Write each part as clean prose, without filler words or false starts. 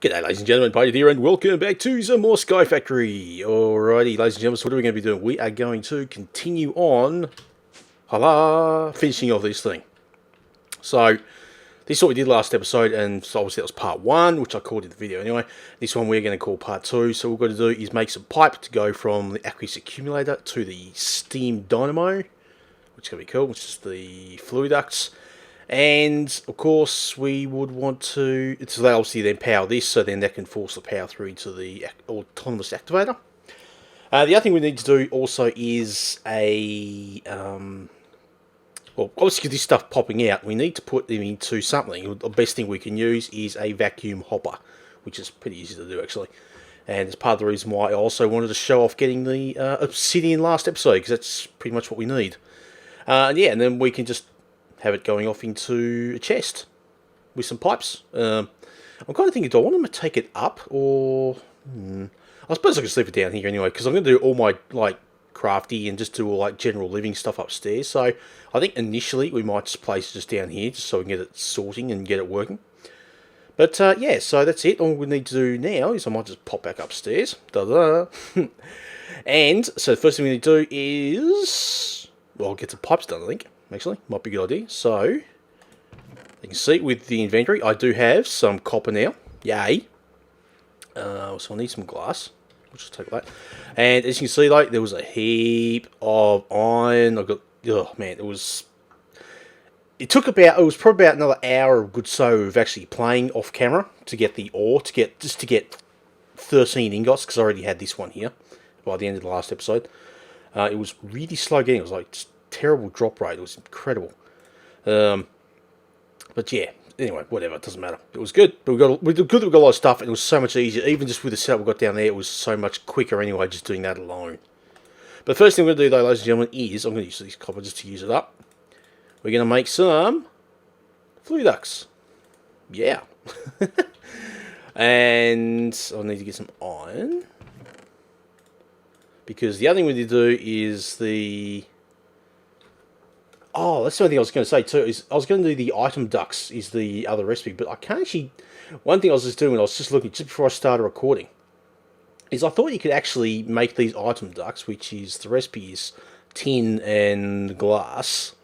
G'day ladies and gentlemen, Pt2 here and welcome back to some more SkyFactory. Alrighty ladies and gentlemen, so what are we going to be doing? We are going to continue on, finishing off this thing. So, this is what we did last episode, and so obviously that was part 1, which I called in the video anyway. This one we're going to call part 2, so what we've got to do is make some pipe to go from the aqueous accumulator to the steam dynamo, which is going to be cool, which is the fluid ducts. And of course we would want to, so they obviously then power this, so then that can force the power through to the autonomous activator. The other thing we need to do also is a, well obviously with this stuff popping out, we need to put them into something. The best thing we can use is a vacuum hopper, which is pretty easy to do actually. And it's part of the reason why I also wanted to show off getting the obsidian last episode, because that's pretty much what we need. Yeah, and then we can just have it going off into a chest with some pipes. I'm kind of thinking, do I want to take it up, or I suppose I can sleep it down here anyway, because I'm going to do all my like crafty and just do all like general living stuff upstairs. So I think initially we might just place it just down here, just so we can get it sorting and get it working. But yeah, so that's it. All we need to do now is I might just pop back upstairs. And so the first thing we need to do is, well, get some pipes done, I think. Actually, might be a good idea. So, you can see with the inventory, I do have some copper now. Yay. So I need some glass. We'll just take that. And as you can see, like, there was a heap of iron. I got, oh man, it was probably about another hour of good so of actually playing off camera to get the ore, to get 13 ingots, because I already had this one here by the end of the last episode. It was really slow getting. It was like just terrible drop rate. It was incredible. But yeah, anyway, whatever, it doesn't matter. It was good. But we got a lot of stuff, and it was so much easier. Even just with the setup we got down there, it was so much quicker anyway, just doing that alone. But the first thing we're going to do, though, ladies and gentlemen, is I'm going to use this copper just to use it up. We're going to make some fluid ducts. Yeah. And I'll need to get some iron, because the other thing we need to do is the... Oh, that's the other thing I was going to say too, is I was going to do the item ducts is the other recipe, but I can't actually... One thing I was just doing when I was just looking, just before I started recording, is I thought you could actually make these item ducts, which is, the recipe is tin and glass,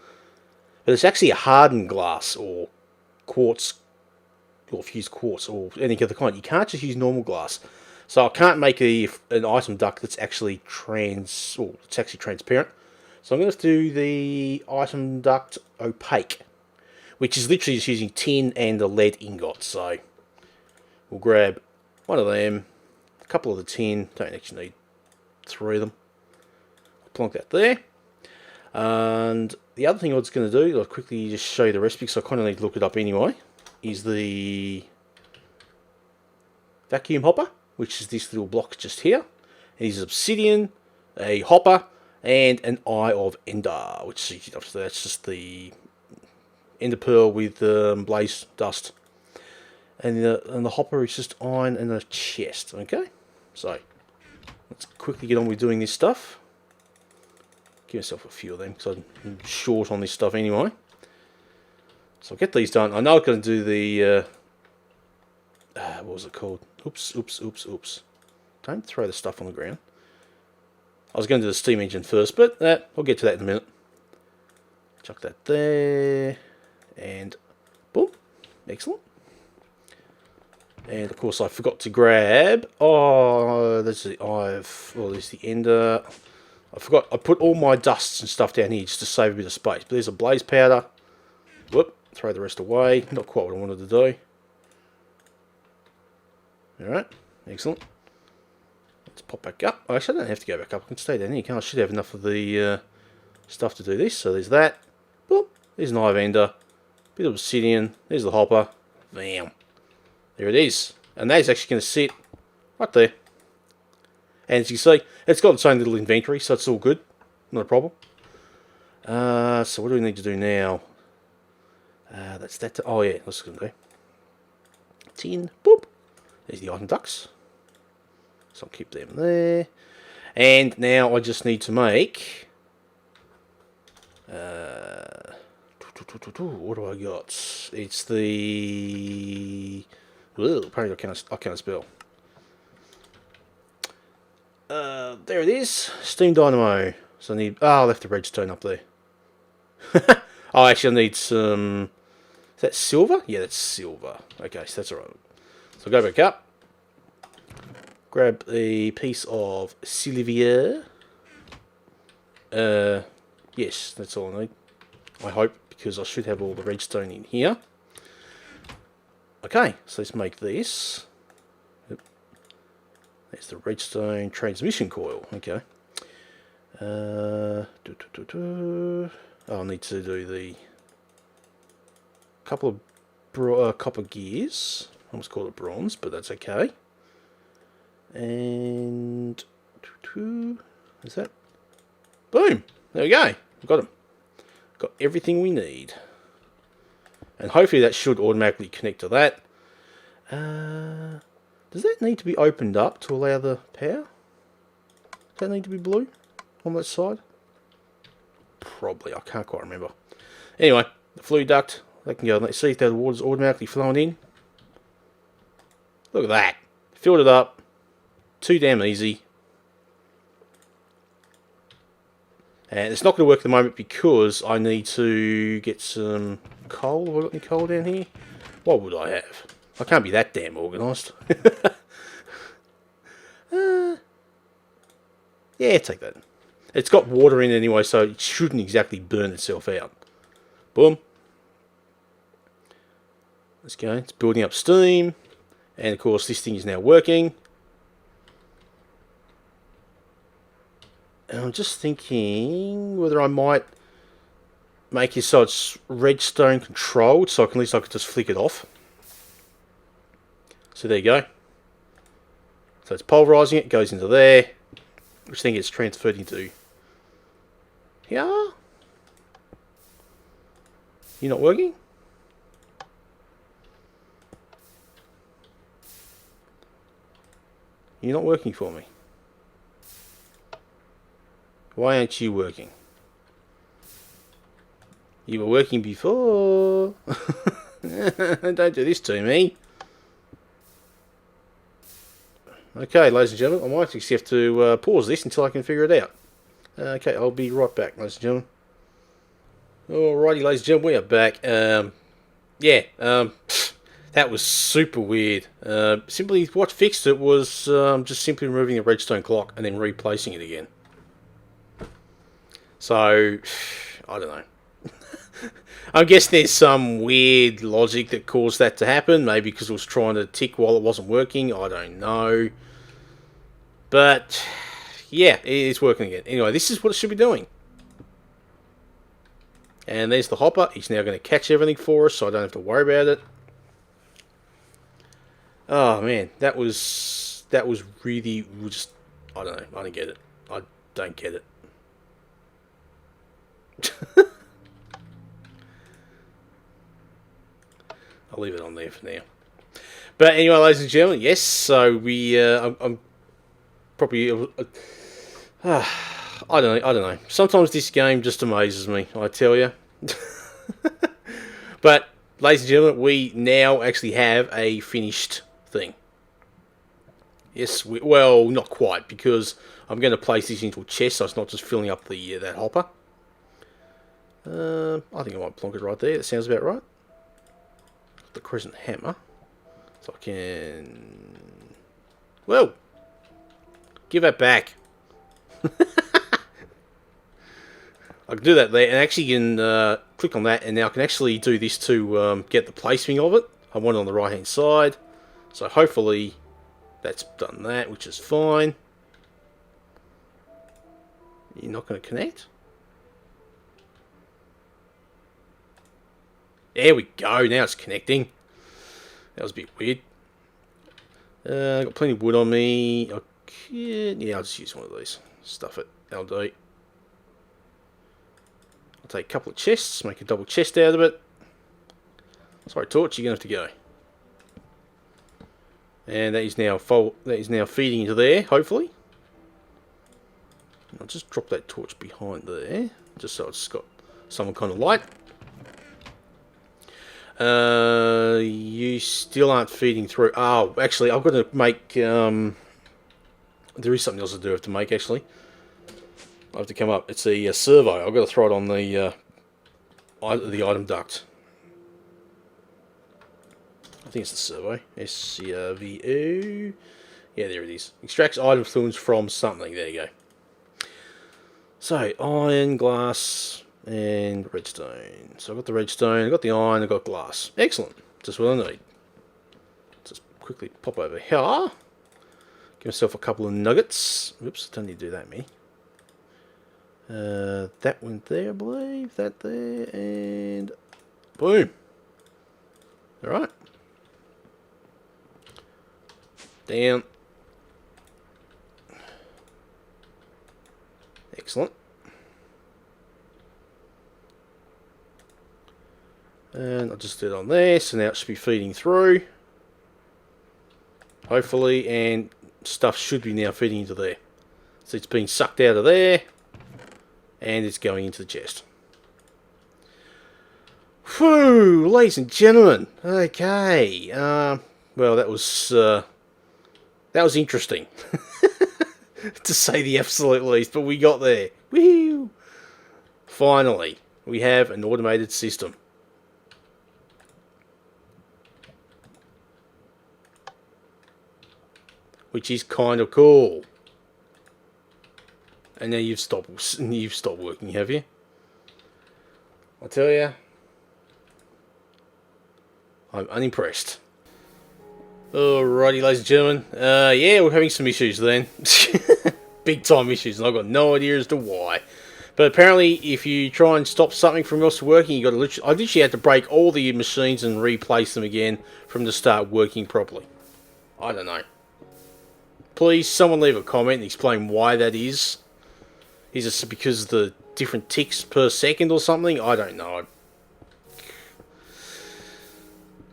but it's actually a hardened glass, or quartz, or fused quartz, or any other kind. You can't just use normal glass. So I can't make an item duct that's actually transparent. So I'm going to do the item duct opaque, which is literally just using tin and a lead ingot. So we'll grab one of them, a couple of the tin, don't actually need 3 of them. Plonk that there. And the other thing I was going to do, I'll quickly just show you the recipe, because I kind of need to look it up anyway, is the vacuum hopper, which is this little block just here. It is obsidian, a hopper, and an eye of ender, which is, that's just the ender pearl with blaze dust. And the hopper is just iron and a chest. Okay, so let's quickly get on with doing this stuff. Give myself a few of them, because I'm short on this stuff anyway. So I'll get these done. I know I'm going to do the what was it called? Oops. Don't throw the stuff on the ground. I was going to do the steam engine first, but I'll get to that in a minute. Chuck that there, and boom, excellent. And of course I forgot to grab, there's the there's the ender. I forgot, I put all my dusts and stuff down here just to save a bit of space. But there's a blaze powder. Whoop, throw the rest away. Not quite what I wanted to do. Alright, excellent. Let's pop back up. Actually, I don't have to go back up. I can stay down here. I should have enough of the stuff to do this. So there's that. Boop. There's an eye of ender. Bit of obsidian. There's the hopper. Bam. There it is. And that is actually going to sit right there. And as you can see, it's got its own little inventory, so it's all good. Not a problem. So what do we need to do now? That's that. Oh yeah, that's going to do. Tin. Boop. There's the item ducts. So I'll keep them there. And now I just need to make... what do I got? It's the Whoa, apparently I can't spell. There it is. Steam Dynamo. So I need... I left the redstone up there. Oh, actually I need some... Is that silver? Yeah, that's silver. Okay, so that's alright. So I'll go back up. Grab a piece of silver. Yes, that's all I need. I hope, because I should have all the redstone in here. Okay, so let's make this. Yep. That's the redstone transmission coil. Okay. Oh, I need to do the couple of copper gears. I almost call it bronze, but that's okay. And is that? Boom! There we go. We've got them. Got everything we need. And hopefully that should automatically connect to that. Does that need to be opened up to allow the power? Does that need to be blue on that side? Probably. I can't quite remember. Anyway, the fluid duct. They can go. Let's see if the water's automatically flowing in. Look at that. Filled it up. Too damn easy. And it's not going to work at the moment because I need to get some coal. Have I got any coal down here? What would I have? I can't be that damn organised. Yeah, take that. It's got water in it anyway, so it shouldn't exactly burn itself out. Boom. Let's go. It's building up steam. And of course, this thing is now working. And I'm just thinking whether I might make it so it's redstone controlled, so at least I could just flick it off. So there you go. So it's pulverizing it, goes into there, which then gets transferred into here. You're not working? You're not working for me. Why aren't you working? You were working before. Don't do this to me. Okay, ladies and gentlemen, I might actually have to pause this until I can figure it out. Okay, I'll be right back, ladies and gentlemen. Alrighty, ladies and gentlemen, we are back. That was super weird. Simply, what fixed it was just simply removing the redstone clock and then replacing it again. So, I don't know. I guess there's some weird logic that caused that to happen. Maybe because it was trying to tick while it wasn't working. I don't know. But, yeah, it's working again. Anyway, this is what it should be doing. And there's the hopper. He's now going to catch everything for us, so I don't have to worry about it. Oh, man. That was really just... I don't know. I don't get it. I don't get it. I'll leave it on there for now. But anyway, ladies and gentlemen, yes. So we, I'm probably, I don't know. Sometimes this game just amazes me. I tell you. But ladies and gentlemen, we now actually have a finished thing. Yes, well, not quite, because I'm going to place this into a chest, so it's not just filling up the that hopper. I think I might plonk it right there. That sounds about right. The crescent hammer. So I can... Whoa! Give that back. I can do that there, and actually you can click on that, and now I can actually do this to get the placing of it. I want it on the right hand side. So hopefully that's done that, which is fine. You're not going to connect? There we go, now it's connecting. That was a bit weird. I've got plenty of wood on me. Okay, yeah, I'll just use one of these. Stuff it, that'll do. I'll take a couple of chests, make a double chest out of it. Sorry, Torch, you're going to have to go. And that is now feeding into there, hopefully. I'll just drop that torch behind there, just so it's got some kind of light. You still aren't feeding through. Oh, actually, I've got to make... there is something else I do have to make, actually. I have to come up. It's a servo. I've got to throw it on the item duct. I think it's the servo. SCRVO. Yeah, there it is. Extracts item fluids from something. There you go. So, iron, glass, and redstone. So I've got the redstone, I've got the iron, I've got glass. Excellent. Just what I need. Just quickly pop over here. Give myself a couple of nuggets. Oops, don't need to do that many. That went there, I believe. That there, and boom. Alright. Down. Excellent. And I'll just do it on there, so now it should be feeding through. Hopefully, and stuff should be now feeding into there. So it's being sucked out of there, and it's going into the chest. Whew, ladies and gentlemen. Okay. Well, that was interesting. To say the absolute least, but we got there. Woo! Finally, we have an automated system. Which is kind of cool. And now you've stopped working, have you? I tell you, I'm unimpressed. Alrighty, ladies and gentlemen. Yeah, we're having some issues then. Big time issues, and I've got no idea as to why. But apparently, if you try and stop something from else working, you got to I literally had to break all the machines and replace them again from to start working properly. I don't know. Please, someone leave a comment and explain why that is. Is it because of the different ticks per second or something? I don't know.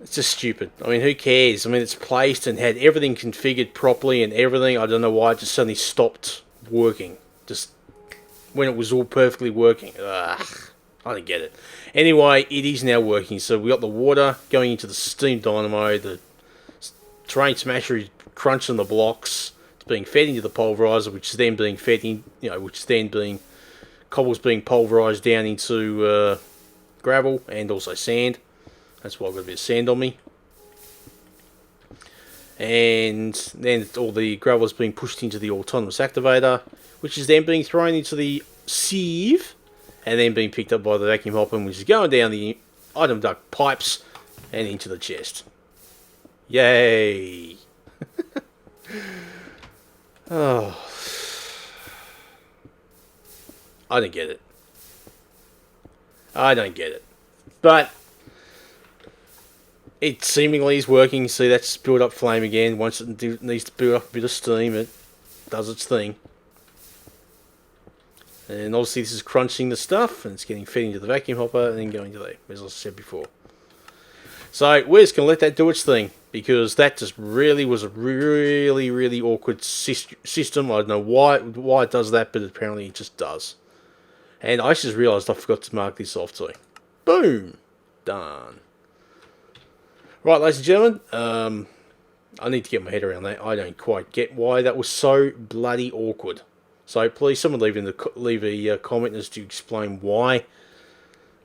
It's just stupid. I mean, who cares? I mean, it's placed and had everything configured properly and everything. I don't know why it just suddenly stopped working. Just when it was all perfectly working. Ugh, I don't get it. Anyway, it is now working. So we got the water going into the steam dynamo. The terrain smasher is crunching the blocks. It's being fed into the pulverizer, which is then being fed in, which is then being cobbles being pulverized down into gravel and also sand. That's why I've got a bit of sand on me. And then all the gravel is being pushed into the autonomous activator, which is then being thrown into the sieve, and then being picked up by the vacuum hopper, which is going down the item duct pipes and into the chest. Yay! Oh. I don't get it. I don't get it. But it seemingly is working. See, that's built up flame again. Once it needs to build up a bit of steam, it does its thing. And obviously this is crunching the stuff, and it's getting fed into the vacuum hopper and then going to there, as I said before. So we're just going to let that do its thing, because that just really was a really awkward system. I don't know why it does that, but apparently it just does. And I just realised I forgot to mark this off too. Boom! Done. Right, ladies and gentlemen, I need to get my head around that. I don't quite get why that was so bloody awkward. So please, someone leave a comment as to explain why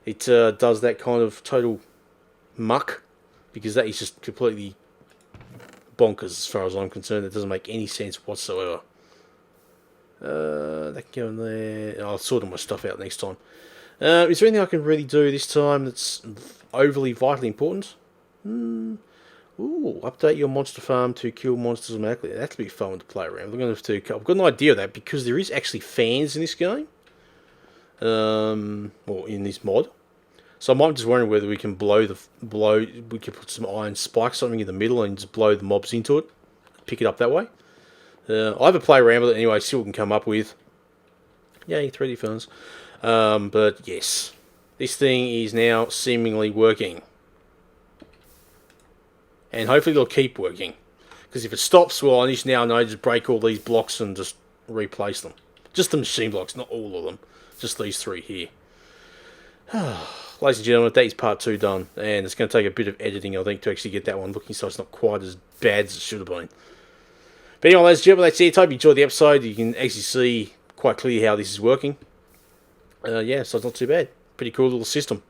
it does that kind of total muck, because that is just completely bonkers as far as I'm concerned. It doesn't make any sense whatsoever. That can go in there. I'll sort all my stuff out next time. Is there anything I can really do this time that's overly vitally important? Ooh, update your monster farm to kill monsters automatically. That'll be fun to play around. We're going to have to. I've got an idea of that, because there is actually fans in this game, or in this mod. So I'm just wondering whether we can we can put some iron spikes, something in the middle, and just blow the mobs into it, pick it up that way. I have a play around with it anyway, see what we can come up with. Yay, 3D phones. But yes, this thing is now seemingly working. And hopefully it'll keep working. Because if it stops, well, I just now know to just break all these blocks and just replace them. Just the machine blocks, not all of them. Just these three here. ladies and gentlemen, that is part 2 done, and it's going to take a bit of editing, I think, to actually get that one looking so it's not quite as bad as it should have been. But anyway, ladies and gentlemen, that's it. Hope you enjoyed the episode. You can actually see quite clearly how this is working. Yeah, so it's not too bad. Pretty cool little system,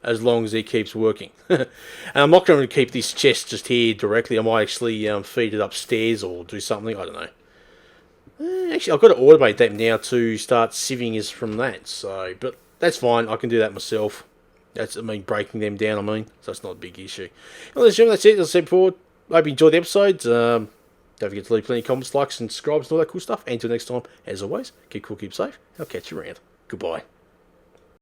as long as it keeps working. And I'm not going to keep this chest just here directly. I might actually feed it upstairs or do something. I don't know. Actually, I've got to automate that now to start sieving us from that. So, but that's fine. I can do that myself. That's, I mean, breaking them down, so it's not a big issue. Well, ladies and gentlemen, that's it. As I said before, I hope you enjoyed the episode. Don't forget to leave plenty of comments, likes, and subscribes, and all that cool stuff. And until next time, as always, keep cool, keep safe. I'll catch you around. Goodbye.